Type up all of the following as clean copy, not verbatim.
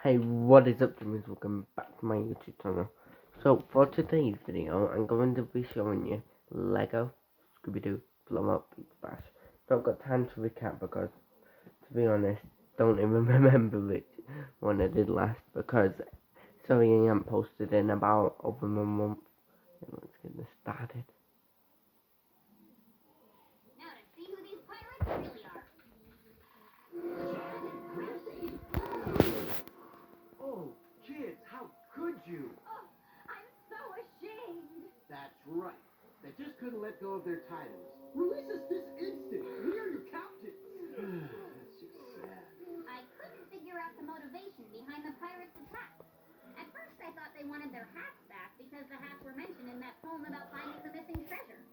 Hey, what is up, Jimmys? Welcome back to my YouTube channel. So, for today's video, I'm going to be showing you Lego Scooby-Doo blowout Pizza Bash. Not got time to recap because, to be honest, don't even remember which one I did last because, sorry, I haven't posted in about over a month. Let's get this started. Now to see who these pirates really are. Oh, kids, how could you? Oh, I'm so ashamed. That's right. They just couldn't let go of their titles. Release us this instant. We are your captains. That's just sad. I couldn't figure out the motivation behind the pirates' attack. At first I thought they wanted their hats back because the hats were mentioned in that poem about finding the missing treasure.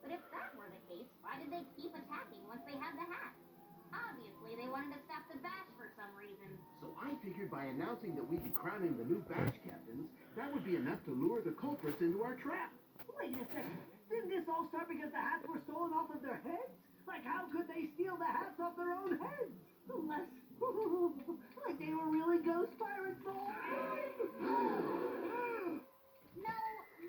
But if that were the case, why did they keep attacking once they had the hats? Obviously, they wanted to stop the bash for some reason. So I figured by announcing that we'd be crowning the new badge captains, that would be enough to lure the culprits into our trap. Wait a second. Didn't this all start because the hats were stolen off of their heads? Like, how could they steal the hats off their own heads? Unless, like they were really ghost pirates all No,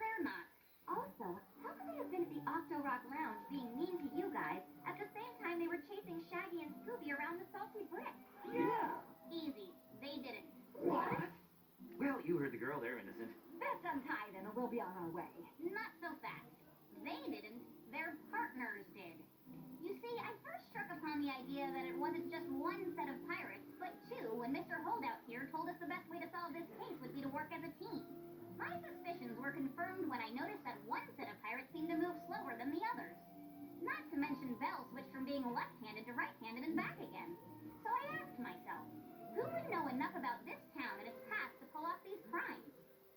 they're not. Also, how could they have been at the Octo Rock Lounge being mean to you guys at the same time they were chasing Shaggy and Scooby around the salty brick? Yeah. Easy. They didn't. What? Well, you heard the girl. They're innocent. Let's untie them and we'll be on our way. Not so fast. They didn't. Their partners did. You see, I first struck upon the idea that it wasn't just one set of pirates, but two, when Mr. Holdout here told us the best way to solve this case would be to work as a team. My suspicions were confirmed when I noticed that one set of pirates seemed to move slower than the others. Not to mention Belle switched from being left-handed to right-handed and back again. So I asked myself, who would know enough about this town and its past to pull off these crimes?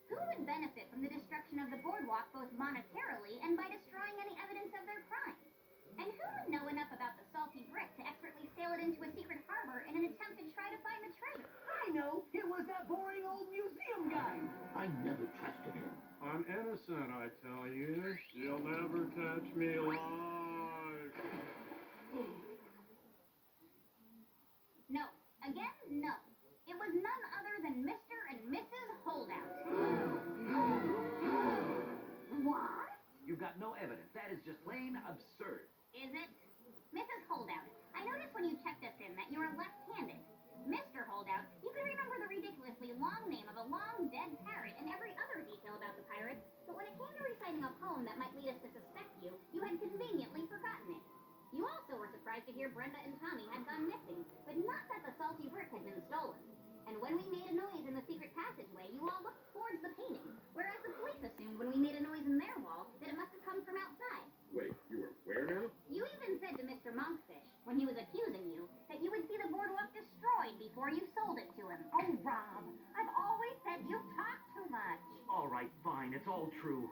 Who would benefit from the destruction of the boardwalk both monetarily and by destroying any evidence of their crime? And who would know enough about the salty brick to expertly sail it into a secret harbor in an attempt to try to find the treasure? I know. It was that boring old museum guy. I never trusted him. I'm innocent, I tell you. You'll never catch me alive. No. Again, no. It was none other than Mr. and Mrs. Holdout. What? You've got no evidence. That is just plain absurd. Is it? Mrs. Holdout, I noticed when you checked us in that you were left-handed. Mr. Holdout, you can remember the ridiculously long name of a long dead parrot and every other detail about the pirates, but when it came to reciting a poem that might lead us to suspect you, you had conveniently forgotten it. You also were surprised to hear Brenda and Tommy had gone missing, but not that the salty brick had been stolen. And when we made a noise in the secret passageway, you all looked towards the painting, whereas the police assumed when we made a noise in their wall that it must have come from outside. Wait, you were where now? You even said to Mr. Monkfish, when he was accusing you, that you would see the boardwalk destroyed before you sold it to him. Oh, Rob, I've always said you talk too much. All right, fine. It's all true.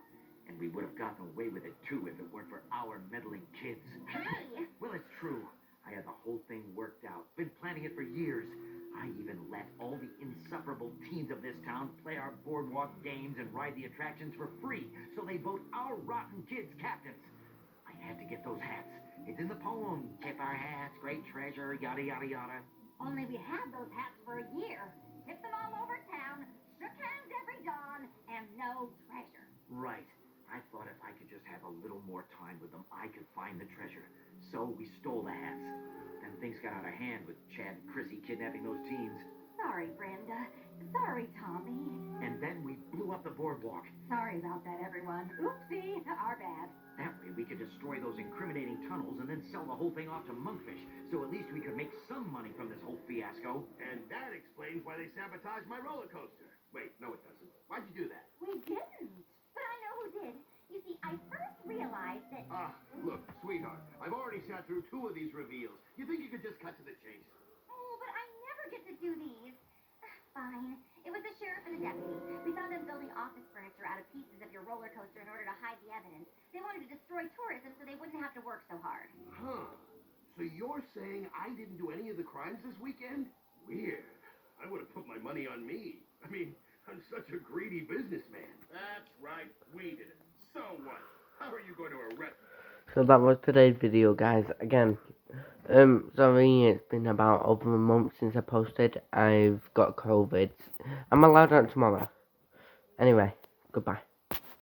And we would have gotten away with it, too, if it weren't for our meddling kids. Hey! Well, it's true. I had the whole thing worked out. Been planning it for years. I even let all the insufferable teens of this town play our boardwalk games and ride the attractions for free, so they vote our rotten kids captains. I had to get those hats. It's in the poem. Tip our hats, great treasure, yada, yada, yada. Only we had those hats for a year. Tipped them all over town, shook hands every dawn, and no treasure. Right. I thought if I could just have a little more time with them, I could find the treasure. So we stole the hats. Then things got out of hand with Chad and Chrissy kidnapping those teens. Sorry, Brenda. Sorry, Tommy. And then we blew up the boardwalk. Sorry about that, everyone. Oopsie, our bad. That way we could destroy those incriminating tunnels and then sell the whole thing off to Monkfish, so at least we could make some money from this whole fiasco. And that explains why they sabotaged my roller coaster. Wait, no it doesn't. Why'd you do that? We didn't. But I know who did. You see, I first realized that... Look, sweetheart, I've already sat through 2 of these reveals. You think you could just cut to the chase? Oh, but I never get to do these. Fine. It was the sheriff and the deputy. We found them building office furniture out of pieces of your roller coaster in order to hide the evidence. They wanted to destroy tourism so they wouldn't have to work so hard. Huh. So you're saying I didn't do any of the crimes this weekend? Weird. I would have put my money on me. I mean, I'm such a greedy businessman. That's right. We did it. So what? How are you going to arrest me? So that was today's video, guys. Again, Sorry, it's been about over a month since I posted. I've got COVID. I'm allowed out tomorrow. Anyway, goodbye.